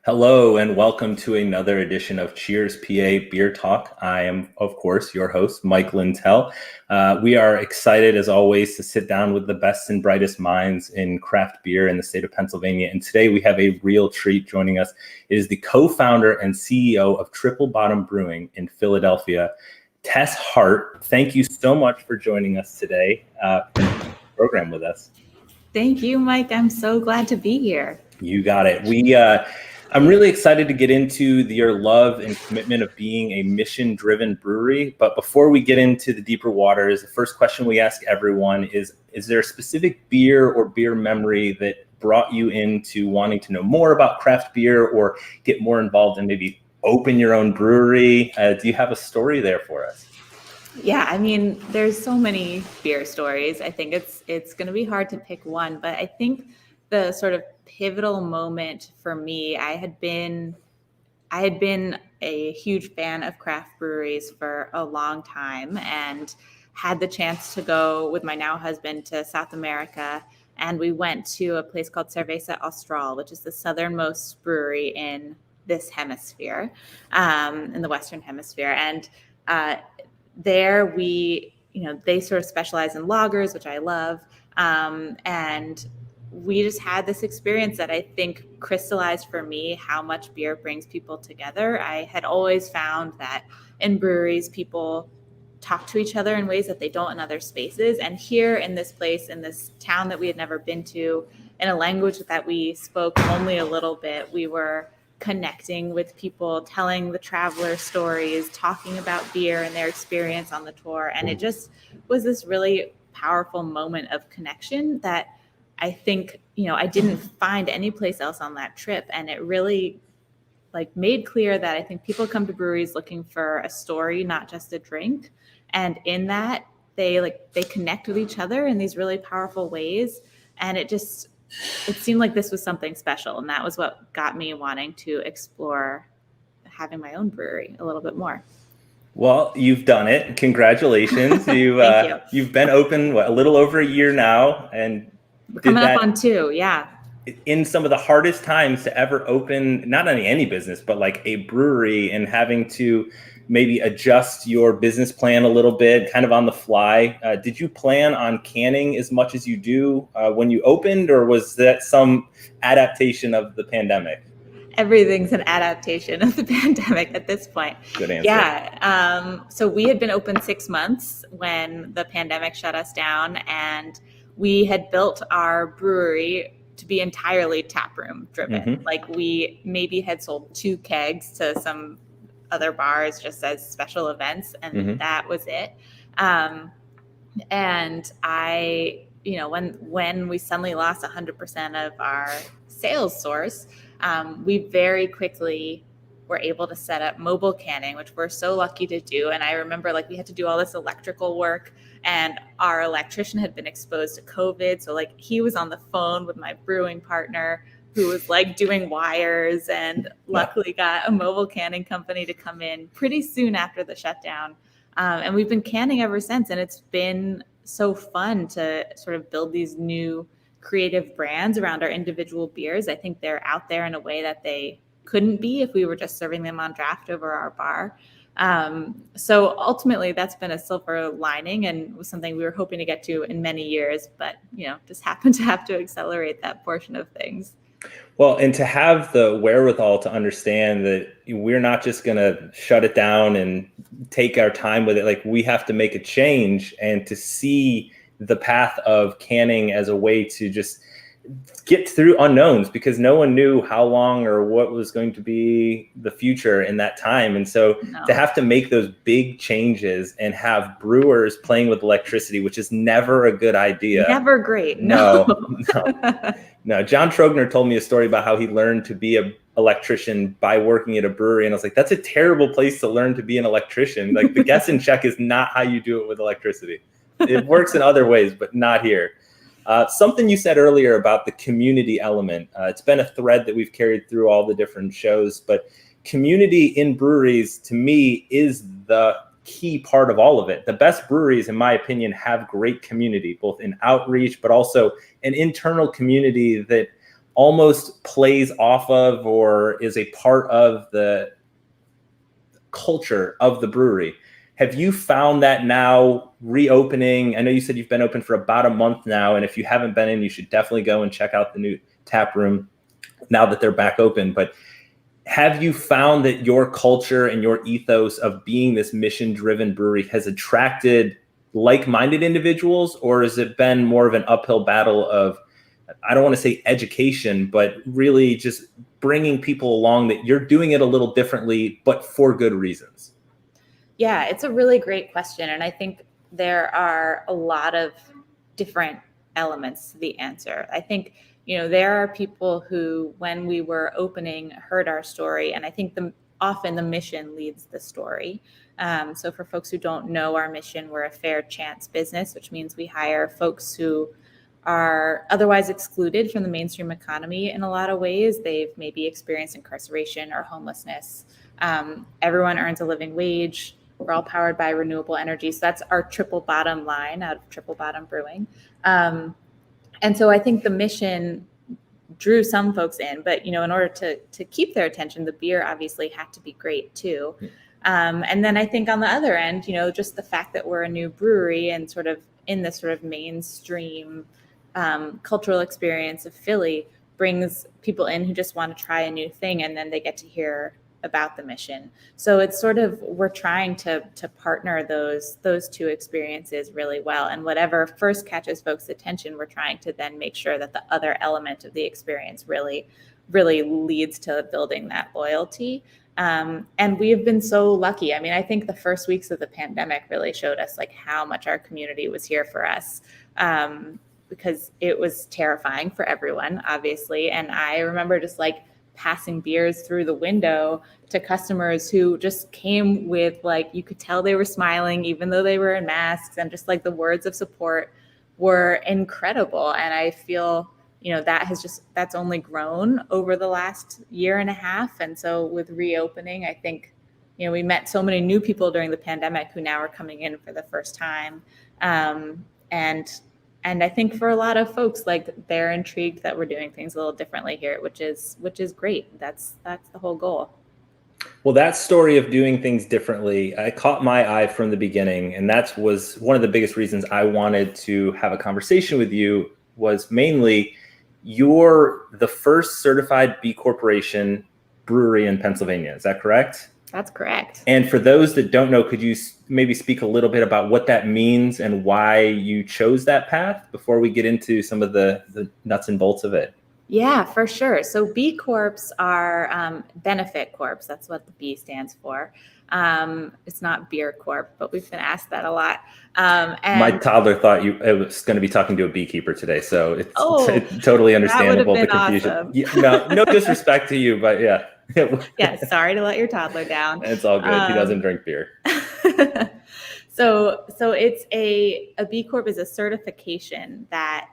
Hello and welcome to another edition of Cheers PA Beer Talk. I am, of course, your host, Mike Lintal. We are excited, as always, to sit down with the best and brightest minds in craft beer in the state of Pennsylvania. And today we have a real treat joining us. It is the co-founder and CEO of Triple Bottom Brewing in Philadelphia, Tess Hart. Thank you so much for joining us today and the program with us. Thank you, Mike. I'm so glad to be here. You got it. I'm really excited to get into your love and commitment of being a mission-driven brewery. But before we get into the deeper waters, the first question we ask everyone is there a specific beer or beer memory that brought you into wanting to know more about craft beer or get more involved and maybe open your own brewery? Do you have a story there for us? Yeah, I mean, there's so many beer stories. I think it's going to be hard to pick one, but I think the sort of pivotal moment for me, I had been a huge fan of craft breweries for a long time and had the chance to go with my now husband to South America. And we went to a place called Cerveza Austral, which is the southernmost brewery in this hemisphere, in the Western hemisphere. And there they sort of specialize in lagers, which I love. And we just had this experience that I think crystallized for me how much beer brings people together. I had always found that in breweries, people talk to each other in ways that they don't in other spaces. And here in this place, in this town that we had never been to, in a language that we spoke only a little bit, we were connecting with people, telling the traveler stories, talking about beer and their experience on the tour. And it just was this really powerful moment of connection that I think, I didn't find any place else on that trip. And it really made clear that I think people come to breweries looking for a story, not just a drink. And in that they connect with each other in these really powerful ways. And it seemed like this was something special. And that was what got me wanting to explore having my own brewery a little bit more. Well, you've done it. Congratulations. Thank you. You've been open a little over a year now, and we're coming up on 2. Yeah. In some of the hardest times to ever open, not only any business, but a brewery, and having to maybe adjust your business plan a little bit, kind of on the fly. Did you plan on canning as much as you do when you opened, or was that some adaptation of the pandemic? Everything's an adaptation of the pandemic at this point. Good answer. Yeah. So we had been open 6 months when the pandemic shut us down, and we had built our brewery to be entirely taproom driven. Mm-hmm. We maybe had sold 2 kegs to some other bars just as special events, and that was it. And I, when we suddenly lost 100% of our sales source, we very quickly were able to set up mobile canning, which we're so lucky to do. And I remember we had to do all this electrical work, and our electrician had been exposed to COVID. So he was on the phone with my brewing partner who was doing wires, and luckily got a mobile canning company to come in pretty soon after the shutdown. And we've been canning ever since. And it's been so fun to sort of build these new creative brands around our individual beers. I think they're out there in a way that they couldn't be if we were just serving them on draft over our bar. So ultimately that's been a silver lining and was something we were hoping to get to in many years, but just happened to have to accelerate that portion of things. Well, and to have the wherewithal to understand that we're not just going to shut it down and take our time with it. We have to make a change, and to see the path of canning as a way to just get through unknowns, because no one knew how long or what was going to be the future in that time. And so to have to make those big changes and have brewers playing with electricity, which is never a good idea. Never great. No. John Trogner told me a story about how he learned to be an electrician by working at a brewery. And I was like, that's a terrible place to learn to be an electrician. The guess and check is not how you do it with electricity. It works in other ways, but not here. Something you said earlier about the community element. It's been a thread that we've carried through all the different shows, but community in breweries, to me, is the key part of all of it. The best breweries, in my opinion, have great community, both in outreach, but also an internal community that almost plays off of or is a part of the culture of the brewery. Have you found that now reopening? I know you said you've been open for about a month now, and if you haven't been in, you should definitely go and check out the new tap room now that they're back open. But have you found that your culture and your ethos of being this mission-driven brewery has attracted like-minded individuals, or has it been more of an uphill battle of, I don't want to say education, but really just bringing people along that you're doing it a little differently, but for good reasons? Yeah, it's a really great question. And I think there are a lot of different elements to the answer. I think, there are people who, when we were opening, heard our story. And I think often the mission leads the story. So for folks who don't know our mission, we're a fair chance business, which means we hire folks who are otherwise excluded from the mainstream economy in a lot of ways. They've maybe experienced incarceration or homelessness. Everyone earns a living wage. We're all powered by renewable energy. So that's our triple bottom line out of Triple Bottom Brewing. And so I think the mission drew some folks in, but in order to keep their attention, the beer obviously had to be great too. And then I think on the other end, just the fact that we're a new brewery and sort of in this sort of mainstream cultural experience of Philly brings people in who just want to try a new thing, and then they get to hear about the mission. So it's sort of, we're trying to partner those two experiences really well. And whatever first catches folks' attention, we're trying to then make sure that the other element of the experience really, really leads to building that loyalty. And we have been so lucky. I mean, I think the first weeks of the pandemic really showed us like how much our community was here for us. Because it was terrifying for everyone, obviously. And I remember just like passing beers through the window to customers who just came with, like, you could tell they were smiling even though they were in masks, and just like the words of support were incredible. And I feel, that's only grown over the last year and a half. And so with reopening, I think, we met so many new people during the pandemic who now are coming in for the first time. And I think for a lot of folks, like, they're intrigued that we're doing things a little differently here, which is great. That's the whole goal. Well, that story of doing things differently, I caught my eye from the beginning. And that was one of the biggest reasons I wanted to have a conversation with you, was mainly you're the first certified B Corporation brewery in Pennsylvania. Is that correct? That's correct. And for those that don't know, could you maybe speak a little bit about what that means and why you chose that path before we get into some of the nuts and bolts of it? Yeah, for sure. So B Corps are benefit corps. That's what the B stands for. It's not beer corp, but we've been asked that a lot. And my toddler thought it was going to be talking to a beekeeper today, so it's totally understandable, the confusion. Awesome. Yeah, no disrespect to you, but yeah. Yeah, sorry to let your toddler down. It's all good. He doesn't drink beer. So it's a B Corp is a certification that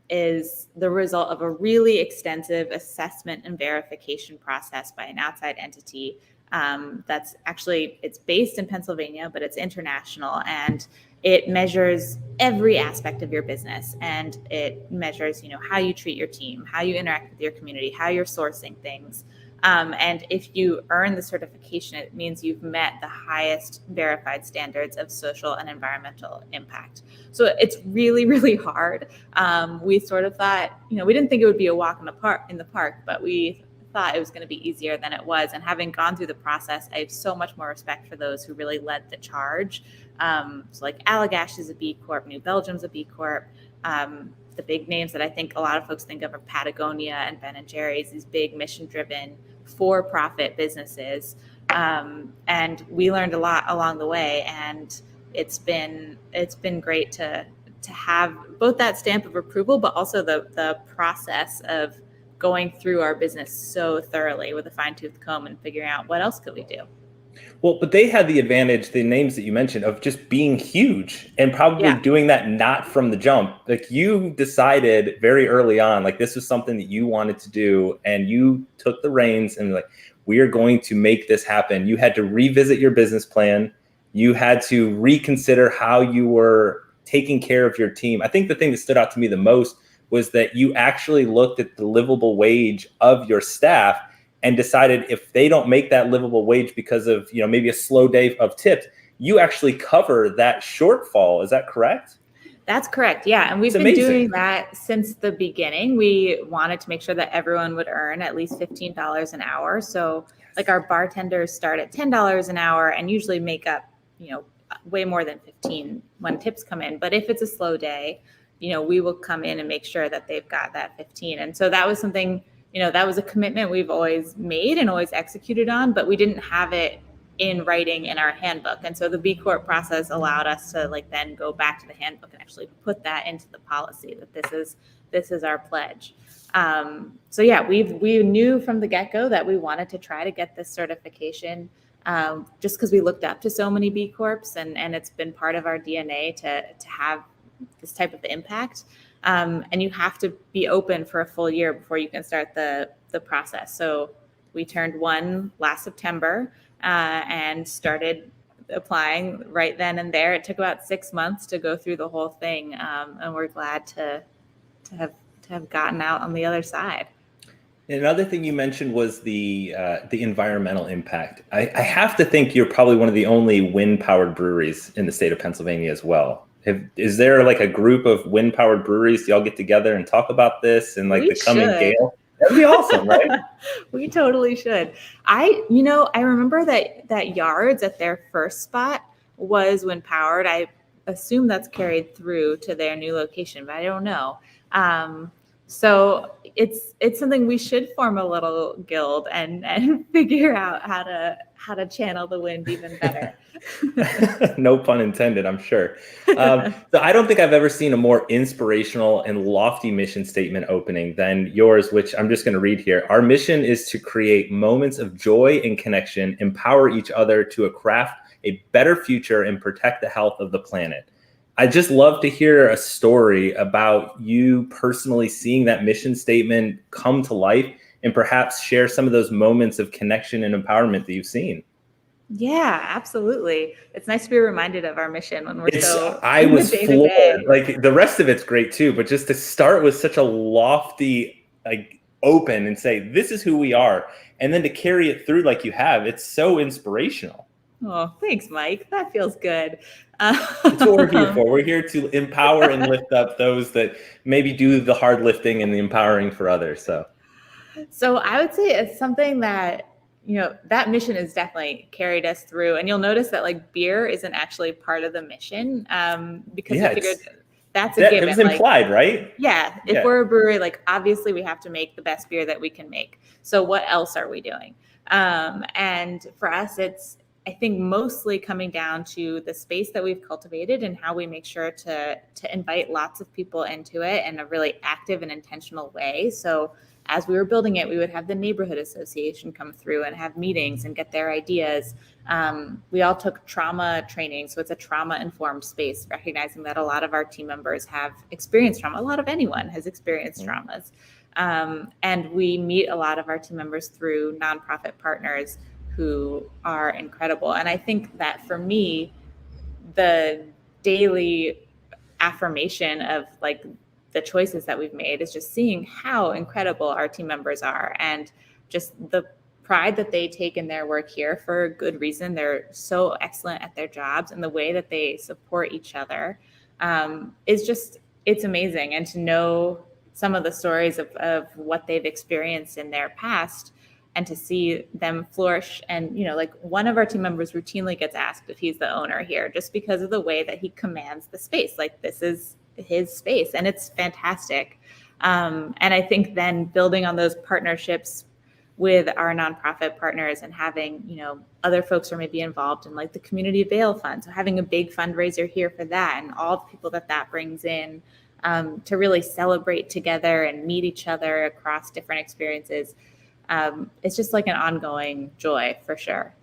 is the result of a really extensive assessment and verification process by an outside entity. That's actually, it's based in Pennsylvania, but it's international, and it measures every aspect of your business. And it measures, how you treat your team, how you interact with your community, how you're sourcing things. And if you earn the certification, it means you've met the highest verified standards of social and environmental impact. So it's really, really hard. We sort of thought, we didn't think it would be a walk in the park, but we thought it was going to be easier than it was. And having gone through the process, I have so much more respect for those who really led the charge. So like Allagash is a B Corp, New Belgium's a B Corp. The big names that I think a lot of folks think of are Patagonia and Ben & Jerry's, these big mission-driven for-profit businesses. And we learned a lot along the way. And it's been great to have both that stamp of approval, but also the process of going through our business so thoroughly with a fine-tooth comb and figuring out what else could we do. Well, but they had the advantage, the names that you mentioned, of just being huge and probably doing that not from the jump. Like, you decided very early on, like, this was something that you wanted to do, and you took the reins and like, we are going to make this happen. You had to revisit your business plan. You had to reconsider how you were taking care of your team. I think the thing that stood out to me the most was that you actually looked at the livable wage of your staff and decided if they don't make that livable wage because of, maybe a slow day of tips, you actually cover that shortfall. Is that correct? That's correct. Yeah. And we've been doing that since the beginning. We wanted to make sure that everyone would earn at least $15 an hour. So like our bartenders start at $10 an hour and usually make up, way more than 15 when tips come in. But if it's a slow day, we will come in and make sure that they've got that 15. And so that was something, that was a commitment we've always made and always executed on, but we didn't have it in writing in our handbook. And so the B Corp process allowed us to then go back to the handbook and actually put that into the policy that this is our pledge. So yeah, we knew from the get-go that we wanted to try to get this certification, just because we looked up to so many B Corps and it's been part of our DNA to have this type of impact. And you have to be open for a full year before you can start the process. So we turned 1 last September, and started applying right then and there. It took about 6 months to go through the whole thing, and we're glad to have gotten out on the other side. Another thing you mentioned was the environmental impact. I have to think you're probably one of the only wind-powered breweries in the state of Pennsylvania as well. Is there a group of wind-powered breweries? Do y'all get together and talk about this and the coming gale? That'd be awesome, right? We totally should. I remember that Yards at their first spot was wind powered. I assume that's carried through to their new location, but I don't know. So it's something we should form a little guild and figure out how to channel the wind even better. No pun intended, I'm sure. So I don't think I've ever seen a more inspirational and lofty mission statement opening than yours, which I'm just going to read here. Our mission is to create moments of joy and connection, empower each other to craft a better future, and protect the health of the planet. I just love to hear a story about you personally seeing that mission statement come to life and perhaps share some of those moments of connection and empowerment that you've seen. Yeah, absolutely. It's nice to be reminded of our mission when I was floored. The rest of it's great too, but just to start with such a lofty, open and say, this is who we are. And then to carry it through like you have, it's so inspirational. Oh, thanks, Mike. That feels good. It's what we're here for. We're here to empower and lift up those that maybe do the hard lifting and the empowering for others. So I would say it's something that, that mission has definitely carried us through. And you'll notice that beer isn't actually part of the mission, because we figured that's a given. It was implied, right? Yeah. If we're a brewery, obviously we have to make the best beer that we can make. So what else are we doing? And for us, it's, I think, mostly coming down to the space that we've cultivated and how we make sure to invite lots of people into it in a really active and intentional way. So as we were building it, we would have the neighborhood association come through and have meetings and get their ideas. We all took trauma training. So it's a trauma-informed space, recognizing that a lot of our team members have experienced trauma. A lot of anyone has experienced traumas. And we meet a lot of our team members through nonprofit partners who are incredible. And I think that for me, the daily affirmation of the choices that we've made is just seeing how incredible our team members are and just the pride that they take in their work here for a good reason. They're so excellent at their jobs, and the way that they support each other it's amazing. And to know some of the stories of what they've experienced in their past, and to see them flourish. And, one of our team members routinely gets asked if he's the owner here, just because of the way that he commands the space. This is his space, and it's fantastic. And I think then building on those partnerships with our nonprofit partners and having, other folks who are maybe involved in the Community Bail Fund. So having a big fundraiser here for that, and all the people that brings in, to really celebrate together and meet each other across different experiences. It's just an ongoing joy for sure.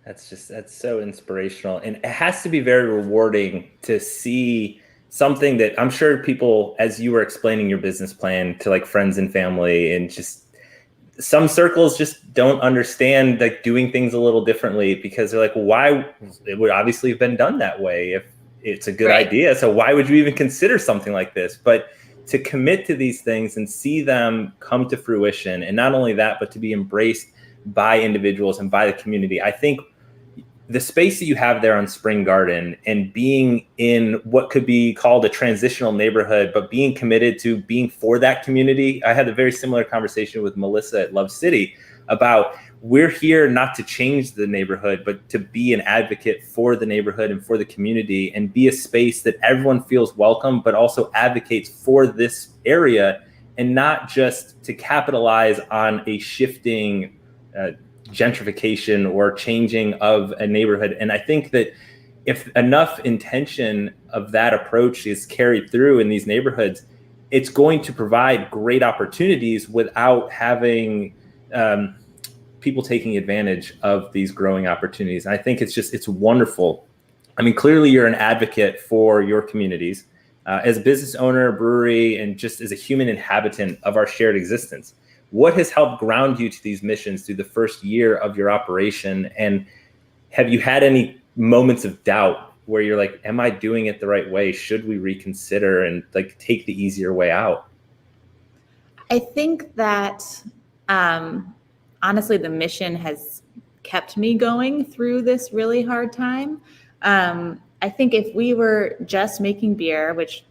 That's so inspirational. And it has to be very rewarding to see something that I'm sure people, as you were explaining your business plan to friends and family, and just some circles just don't understand doing things a little differently, because they're why? It would obviously have been done that way if it's a good idea. So why would you even consider something like this? But to commit to these things and see them come to fruition. And not only that, but to be embraced by individuals and by the community. I think the space that you have there on Spring Garden and being in what could be called a transitional neighborhood, but being committed to being for that community. I had a very similar conversation with Melissa at Love City about, we're here not to change the neighborhood, but to be an advocate for the neighborhood and for the community, and be a space that everyone feels welcome, but also advocates for this area, and not just to capitalize on a shifting gentrification or changing of a neighborhood. And I think that if enough intention of that approach is carried through in these neighborhoods, it's going to provide great opportunities without having people taking advantage of these growing opportunities. And I think it's wonderful. I mean, clearly you're an advocate for your communities as a business owner, brewery, and just as a human inhabitant of our shared existence. What has helped ground you to these missions through the first year of your operation? And have you had any moments of doubt where you're like, am I doing it the right way? Should we reconsider and like take the easier way out? I think that honestly, the mission has kept me going through this really hard time. I think if we were just making beer, which,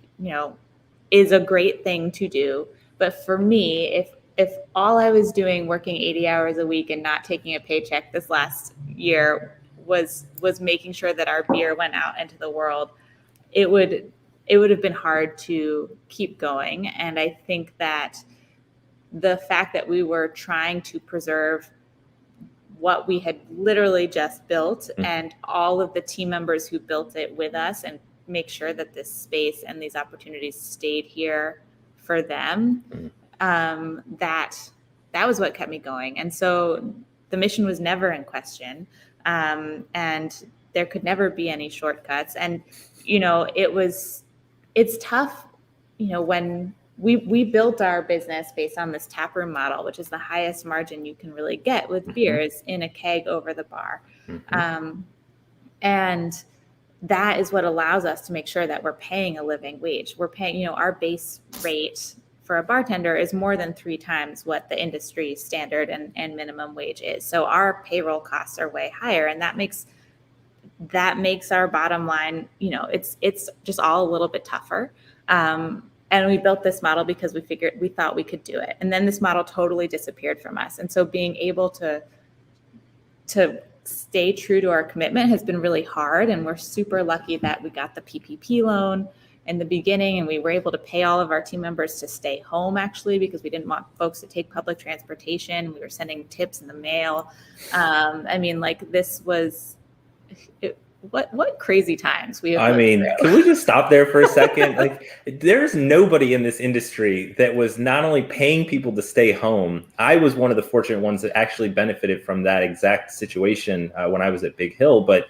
is a great thing to do, but for me, if all I was doing, working 80 hours a week and not taking a paycheck this last year, was making sure that our beer went out into the world, it would have been hard to keep going. And I think that the fact that we were trying to preserve what we had literally just built, and all of the team members who built it with us, and make sure that this space and these opportunities stayed here for them, that was what kept me going. And so the mission was never in question, and there could never be any shortcuts. And it's tough, when we built our business based on this taproom model, which is the highest margin you can really get with beers in a keg over the bar. And that is what allows us to make sure that we're paying a living wage. We're paying, our base rate for a bartender is more than 3 times what the industry standard and minimum wage is. So our payroll costs are way higher, and that makes our bottom line, it's just all a little bit tougher. And we built this model because we thought we could do it. And then this model totally disappeared from us. And so being able to stay true to our commitment has been really hard. And we're super lucky that we got the PPP loan in the beginning, and we were able to pay all of our team members to stay home, actually, because we didn't want folks to take public transportation. We were sending tips in the mail. This was... What crazy times we have. Can we just stop there for a second? There's nobody in this industry that was not only paying people to stay home. I was one of the fortunate ones that actually benefited from that exact situation when I was at Big Hill. But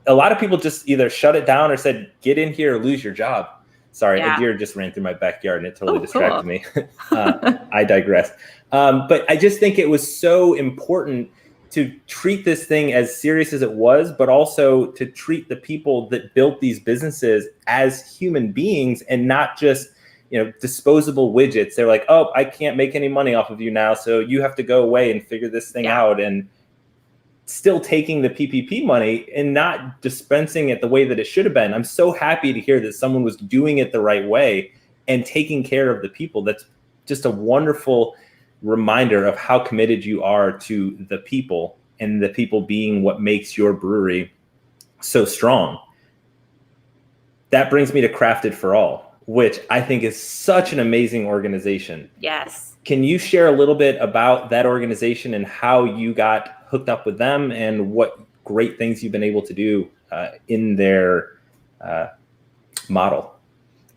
a lot of people just either shut it down or said, get in here or lose your job. Sorry, a deer just ran through my backyard and it totally distracted me. I digress. But I just think it was so important to treat this thing as serious as it was, but also to treat the people that built these businesses as human beings and not just, disposable widgets. They're like, oh, I can't make any money off of you now, so you have to go away and figure this thing out. And still taking the PPP money and not dispensing it the way that it should have been. I'm so happy to hear that someone was doing it the right way and taking care of the people. That's just a wonderful reminder of how committed you are to the people, and the people being what makes your brewery so strong. That brings me to Crafted for All, which I think is such an amazing organization. Yes. Can you share a little bit about that organization and how you got hooked up with them and what great things you've been able to do in their model?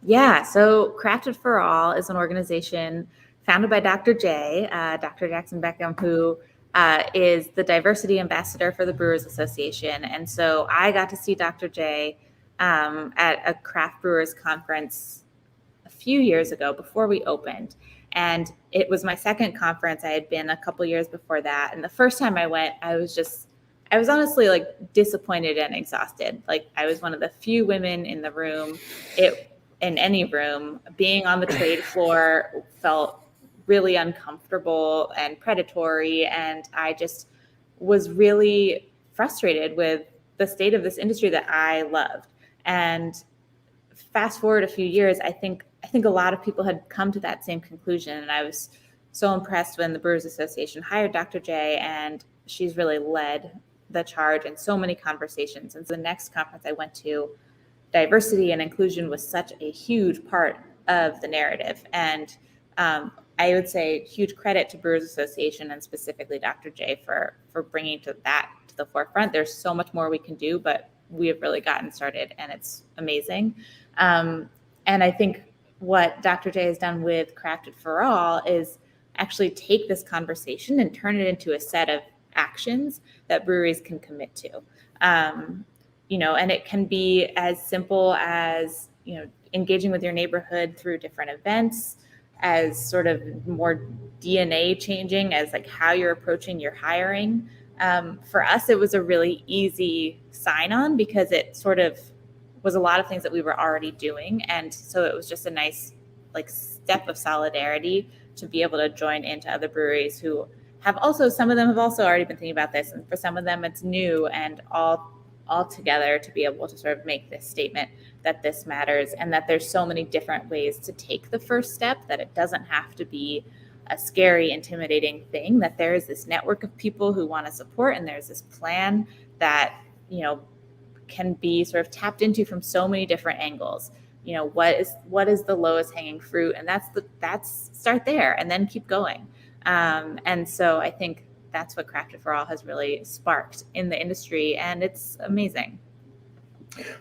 Yeah. So Crafted for All is an organization founded by Dr. Jackson Beckham, who is the diversity ambassador for the Brewers Association. And so I got to see Dr. J at a craft brewers conference a few years ago before we opened. And it was my second conference. I had been a couple years before that. And the first time I went, I was honestly disappointed and exhausted. I was one of the few women in the room. in any room. Being on the trade floor felt really uncomfortable and predatory, and I just was really frustrated with the state of this industry that I loved. And fast forward a few years, I think a lot of people had come to that same conclusion, and I was so impressed when the Brewers Association hired Dr. J, and she's really led the charge in so many conversations. And so the next conference I went to, diversity and inclusion was such a huge part of the narrative. And I would say huge credit to Brewers Association and specifically Dr. J for bringing that to the forefront. There's so much more we can do, but we have really gotten started, and it's amazing. And I think what Dr. J has done with Crafted for All is actually take this conversation and turn it into a set of actions that breweries can commit to. And it can be as simple as, engaging with your neighborhood through different events, as sort of more DNA changing as like how you're approaching your hiring. For us, it was a really easy sign on because it sort of was a lot of things that we were already doing. And so it was just a nice step of solidarity to be able to join into other breweries who have also, some of them have also already been thinking about this. And for some of them it's new, and all together to be able to sort of make this statement that this matters and that there's so many different ways to take the first step, that it doesn't have to be a scary, intimidating thing, that there is this network of people who want to support, and there's this plan that, can be sort of tapped into from so many different angles. What is the lowest hanging fruit? And that's start there and then keep going. And so I think that's what Crafted for All has really sparked in the industry, and it's amazing.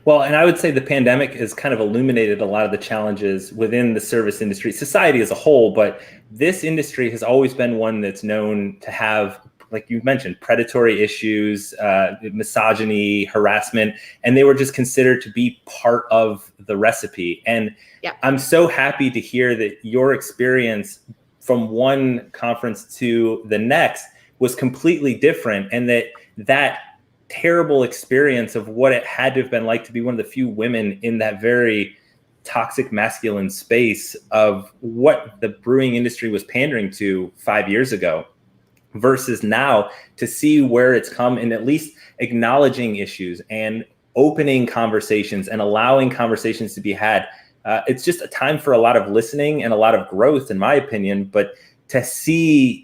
Well, and I would say the pandemic has kind of illuminated a lot of the challenges within the service industry, society as a whole, but this industry has always been one that's known to have, like you mentioned, predatory issues, misogyny, harassment, and they were just considered to be part of the recipe. And I'm so happy to hear that your experience from one conference to the next was completely different, and that terrible experience of what it had to have been like to be one of the few women in that very toxic masculine space of what the brewing industry was pandering to 5 years ago versus now, to see where it's come and at least acknowledging issues and opening conversations and allowing conversations to be had. It's just a time for a lot of listening and a lot of growth, in my opinion, but to see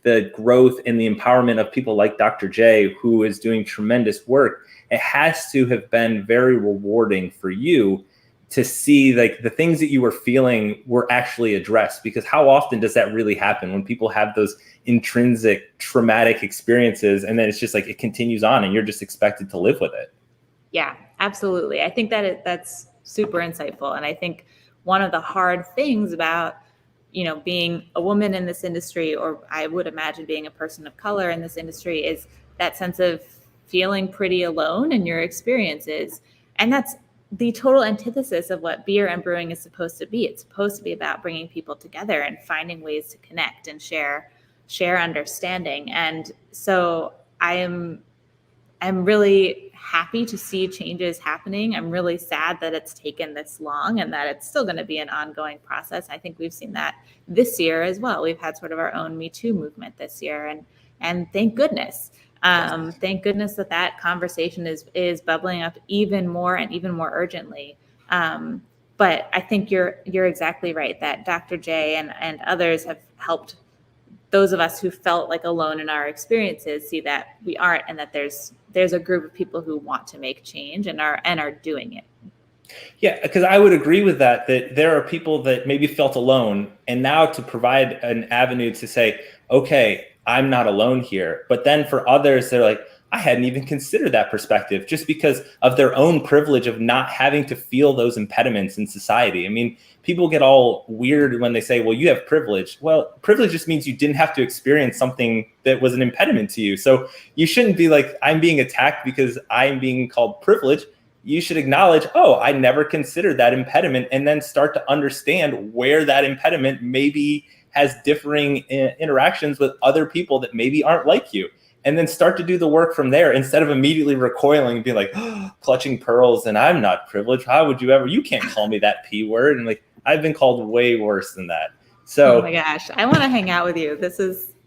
the growth and the empowerment of people like Dr. J, who is doing tremendous work, it has to have been very rewarding for you to see like the things that you were feeling were actually addressed. Because how often does that really happen when people have those intrinsic traumatic experiences and then it's just like it continues on and you're just expected to live with it? Yeah, absolutely. I think that's super insightful. And I think one of the hard things about being a woman in this industry, or I would imagine being a person of color in this industry, is that sense of feeling pretty alone in your experiences. And that's the total antithesis of what beer and brewing is supposed to be. It's supposed to be about bringing people together and finding ways to connect and share understanding. And so I'm really happy to see changes happening. I'm really sad that it's taken this long and that it's still going to be an ongoing process. I think we've seen that this year as well. We've had sort of our own Me Too movement this year, and thank goodness. Thank goodness that conversation is bubbling up even more and even more urgently. But I think you're exactly right that Dr. J and others have helped those of us who felt like alone in our experiences see that we aren't, and that there's a group of people who want to make change and are doing it. Yeah, because I would agree with that there are people that maybe felt alone, and now to provide an avenue to say, okay, I'm not alone here. But then for others, they're like, I hadn't even considered that perspective, just because of their own privilege of not having to feel those impediments in society. I mean, people get all weird when they say, well, you have privilege. Well, privilege just means you didn't have to experience something that was an impediment to you. So you shouldn't be like, I'm being attacked because I'm being called privileged. You should acknowledge, oh, I never considered that impediment, and then start to understand where that impediment maybe has differing interactions with other people that maybe aren't like you. and then start to do the work from there instead of immediately recoiling and be like, oh, clutching pearls. And I'm not privileged. How would you ever? You can't call me that P word. And like, I've been called way worse than that. So, oh my gosh, I want to hang out with you.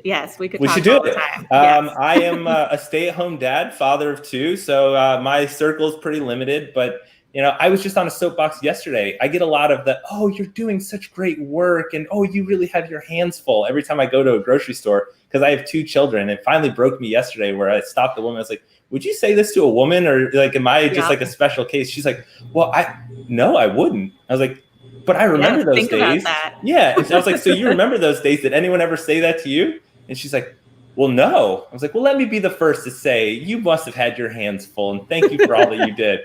Yes, we could we talk should do all the it. time. Yes. I am a stay-at-home dad, father of two, so my circle is pretty limited. But I was just on a soapbox yesterday. I get a lot of the, oh, you're doing such great work, and oh, you really have your hands full every time I go to a grocery store, because I have two children. It finally broke me yesterday where I stopped the woman. I was like, would you say this to a woman, or like, am I just like a special case? She's like, well, no, I wouldn't. I was like, but I remember those think days. About that. Yeah. And I was like, so you remember those days? Did anyone ever say that to you? And she's like, well, no. I was like, well, let me be the first to say you must have had your hands full, and thank you for all that you did.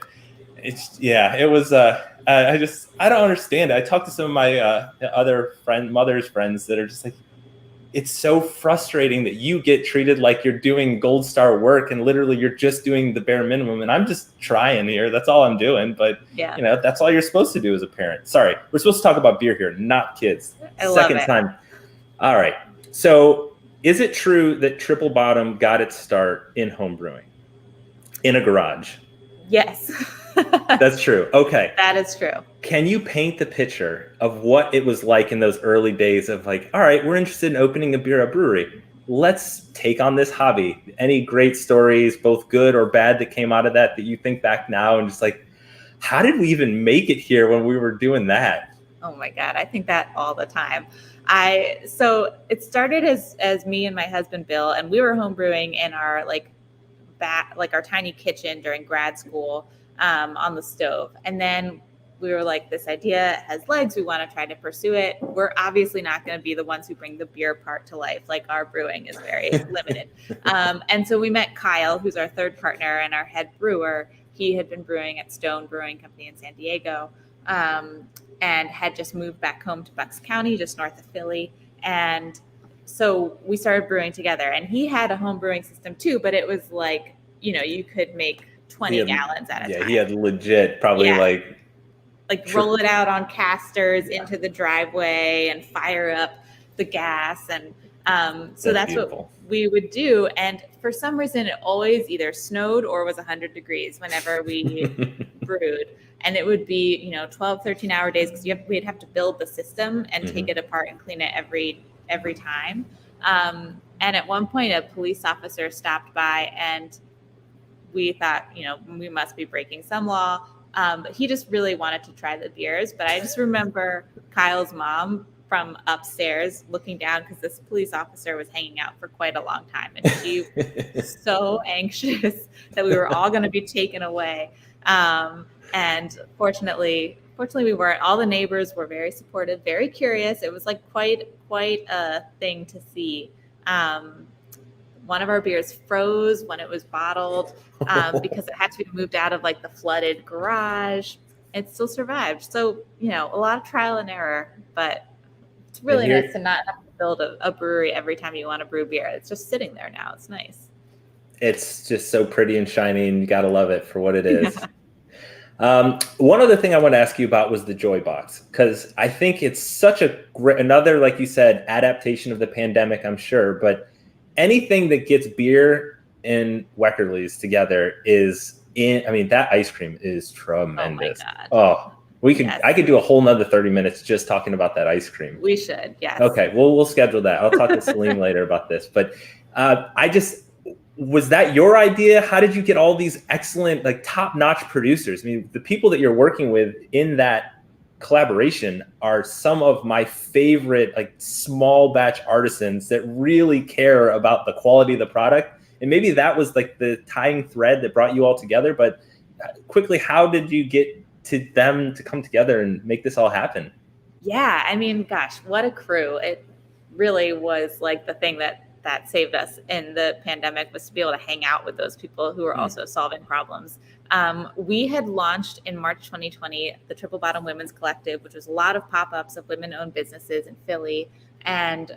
It was, I don't understand it. I talked to some of my other mother's friends that are just like, it's so frustrating that you get treated like you're doing gold star work and literally you're just doing the bare minimum. And I'm just trying here. That's all I'm doing. But that's all you're supposed to do as a parent. Sorry, we're supposed to talk about beer here, not kids. I love it. Time. All right. So is it true that Triple Bottom got its start in home brewing in a garage? Yes. That's true. Okay. That is true. Can you paint the picture of what it was like in those early days of like, all right, we're interested in opening a brewery. Let's take on this hobby. Any great stories, both good or bad, that came out of that you think back now and just like, how did we even make it here when we were doing that? Oh my God. I think that all the time. So it started as me and my husband, Bill, and we were home brewing in our our tiny kitchen during grad school, on the stove. And then we were like, this idea has legs. We want to try to pursue it. We're obviously not going to be the ones who bring the beer part to life. Like, our brewing is very limited. And so we met Kyle, who's our third partner and our head brewer. He had been brewing at Stone Brewing Company in San Diego, and had just moved back home to Bucks County, just north of Philly. And so we started brewing together, and he had a home brewing system too, but it was like, you could make 20 gallons at a time. Yeah, he had legit probably like roll it out on casters into the driveway and fire up the gas. And so that's beautiful. What we would do. And for some reason, it always either snowed or was 100 degrees whenever we brewed. And it would be, 12, 13-hour days, because we'd have to build the system and take it apart and clean it every time. And at one point, a police officer stopped by, and we thought, we must be breaking some law. But he just really wanted to try the beers. But I just remember Kyle's mom from upstairs looking down, because this police officer was hanging out for quite a long time. And she was so anxious that we were all going to be taken away. And fortunately we weren't. All the neighbors were very supportive, very curious. It was like quite a thing to see. One of our beers froze when it was bottled, because it had to be moved out of like the flooded garage. It still survived. So, a lot of trial and error, but it's really nice to not have to build a brewery every time you want to brew beer. It's just sitting there now. It's nice. It's just so pretty and shiny, and you got to love it for what it is. One other thing I want to ask you about was the Joy Box, because I think it's such a great, another, like you said, adaptation of the pandemic, I'm sure, but anything that gets beer and Weckerly's together that ice cream is tremendous. Oh my God. I could do a whole nother 30 minutes just talking about that ice cream. We should, yes. Okay, we'll schedule that. I'll talk to Celine later about this, but was that your idea? How did you get all these excellent, like, top-notch producers? I mean, the people that you're working with in that collaboration are some of my favorite, like, small batch artisans that really care about the quality of the product. And maybe that was like the tying thread that brought you all together. But quickly, how did you get to them to come together and make this all happen? Yeah, I mean, gosh, what a crew. It really was like the thing that saved us in the pandemic, was to be able to hang out with those people who were also solving problems. We had launched in March 2020 the Triple Bottom Women's Collective, which was a lot of pop-ups of women-owned businesses in Philly. And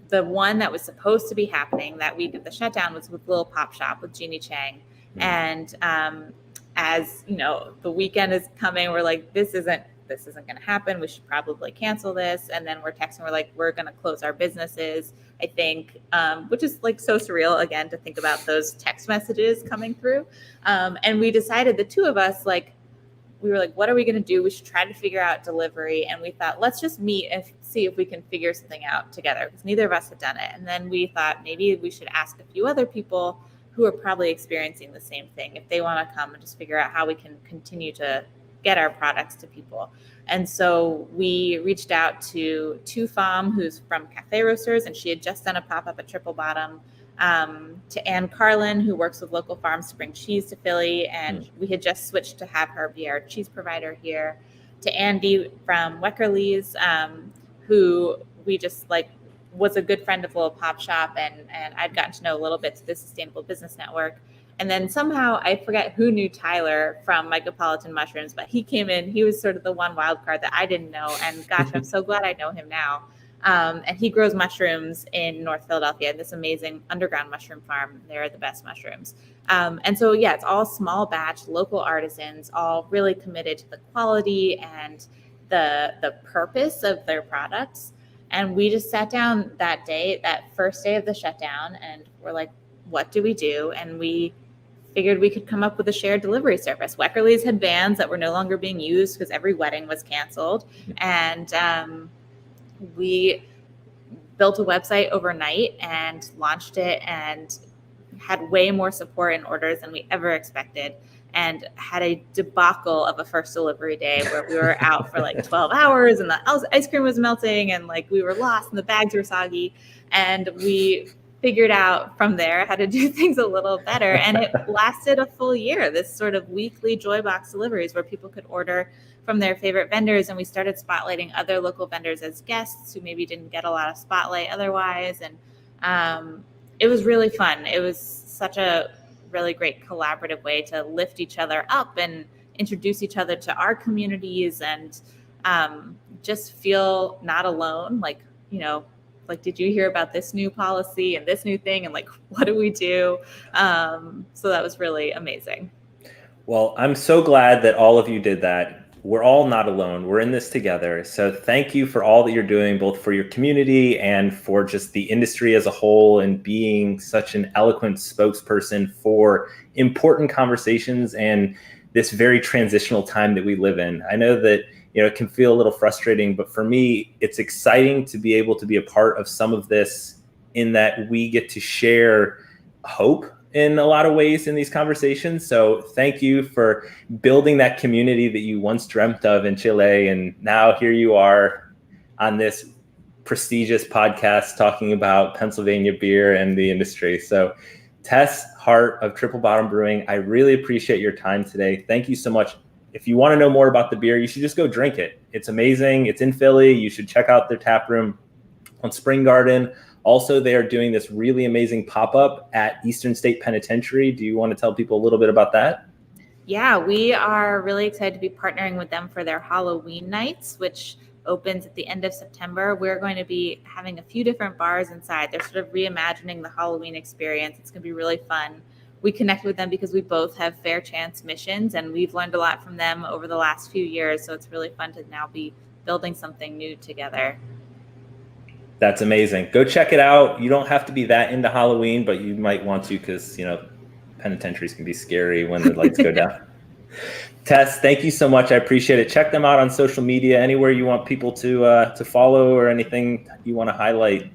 the one that was supposed to be happening that week of the shutdown was with Little Pop Shop with Jeannie Chang. And as the weekend is coming, we're like, this isn't this isn't going to happen. We should probably cancel this. And then we're texting, we're like, we're going to close our businesses, I think, which is like so surreal, again, to think about those text messages coming through. And we decided, the two of us, like, we were like, what are we going to do? We should try to figure out delivery. And we thought, let's just meet and see if we can figure something out together, because neither of us had done it. And then we thought maybe we should ask a few other people who are probably experiencing the same thing, if they want to come and just figure out how we can continue to get our products to people. And so we reached out to Tu Pham, who's from Cafe Roasters, and she had just done a pop-up at Triple Bottom, to Ann Carlin, who works with local farms to bring cheese to Philly, and we had just switched to have her be our cheese provider here, to Andy from Weckerly's, who we just like was a good friend of Little Pop Shop, and I'd gotten to know a little bit through the Sustainable Business Network. And then somehow I forget who knew Tyler from Micropolitan Mushrooms, but he came in. He was sort of the one wild card that I didn't know. And gosh, I'm so glad I know him now. And he grows mushrooms in North Philadelphia, this amazing underground mushroom farm. They're the best mushrooms. And so, yeah, it's all small batch, local artisans, all really committed to the quality and the purpose of their products. And we just sat down that day, that first day of the shutdown, and we're like, what do we do? And we figured we could come up with a shared delivery service. Weckerly's had vans that were no longer being used because every wedding was canceled. And we built a website overnight and launched it, and had way more support and orders than we ever expected, and had a debacle of a first delivery day where we were out for like 12 hours and the ice cream was melting, and like we were lost and the bags were soggy. And we figured out from there how to do things a little better. And it lasted a full year, this sort of weekly Joy Box deliveries where people could order from their favorite vendors. And we started spotlighting other local vendors as guests who maybe didn't get a lot of spotlight otherwise. And it was really fun. It was such a really great collaborative way to lift each other up and introduce each other to our communities, and just feel not alone. Like, you know, like, did you hear about this new policy and this new thing? And like, what do we do? So that was really amazing. Well, I'm so glad that all of you did that. We're all not alone. We're in this together. So thank you for all that you're doing, both for your community and for just the industry as a whole, and being such an eloquent spokesperson for important conversations and this very transitional time that we live in. I know that, you know, it can feel a little frustrating, but for me, it's exciting to be able to be a part of some of this, in that we get to share hope in a lot of ways in these conversations. So thank you for building that community that you once dreamt of in Chile. And now here you are on this prestigious podcast talking about Pennsylvania beer and the industry. So Tess, Hart of Triple Bottom Brewing, I really appreciate your time today. Thank you so much. If you want to know more about the beer, you should just go drink it. It's amazing. It's in Philly. You should check out their tap room on Spring Garden. Also, they are doing this really amazing pop-up at Eastern State Penitentiary. Do you want to tell people a little bit about that? Yeah, we are really excited to be partnering with them for their Halloween nights, which opens at the end of September. We're going to be having a few different bars inside. They're sort of reimagining the Halloween experience. It's going to be really fun. We connect with them because we both have fair chance missions, and we've learned a lot from them over the last few years. So it's really fun to now be building something new together. That's amazing. Go check it out. You don't have to be that into Halloween, but you might want to, because, you know, penitentiaries can be scary when the lights go down. Tess, thank you so much. I appreciate it. Check them out on social media, anywhere you want people to follow, or anything you want to highlight.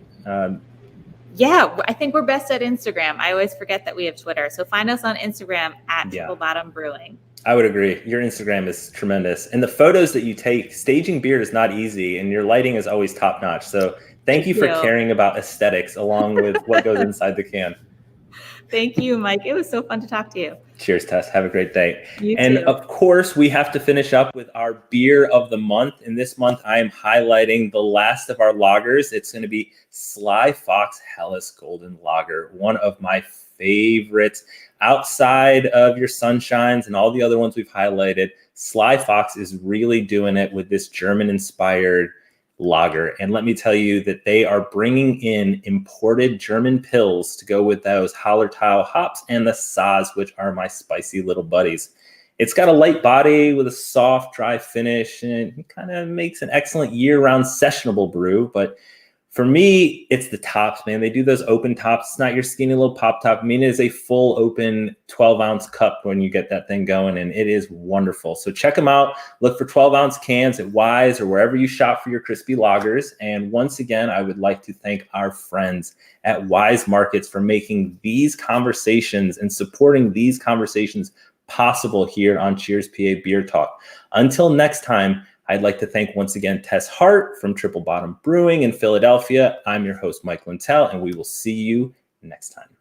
Yeah, I think we're best at Instagram. I always forget that we have Twitter. So find us on Instagram at Triple Bottom Brewing. I would agree. Your Instagram is tremendous. And the photos that you take, staging beer is not easy, and your lighting is always top notch. So thank you for caring about aesthetics along with what goes inside the can. Thank you, Mike. It was so fun to talk to you. Cheers, Tess. Have a great day. You and too. Of course, we have to finish up with our beer of the month. And this month, I am highlighting the last of our lagers. It's going to be Sly Fox Helles Golden Lager, one of my favorites. Outside of your Sunshines and all the other ones we've highlighted, Sly Fox is really doing it with this German-inspired lager. And let me tell you that they are bringing in imported German pills to go with those Hallertau hops and the Saaz, which are my spicy little buddies. It's got a light body with a soft, dry finish, and it kind of makes an excellent year-round sessionable brew. But for me, it's the tops, man. They do those open tops. It's not your skinny little pop top. I mean, it is a full open 12-ounce cup when you get that thing going, and it is wonderful. So check them out. Look for 12-ounce cans at Wise or wherever you shop for your crispy lagers. And once again, I would like to thank our friends at Wise Markets for making these conversations and supporting these conversations possible here on Cheers PA Beer Talk. Until next time, I'd like to thank once again Tess Hart from Triple Bottom Brewing in Philadelphia. I'm your host, Mike Lintal, and we will see you next time.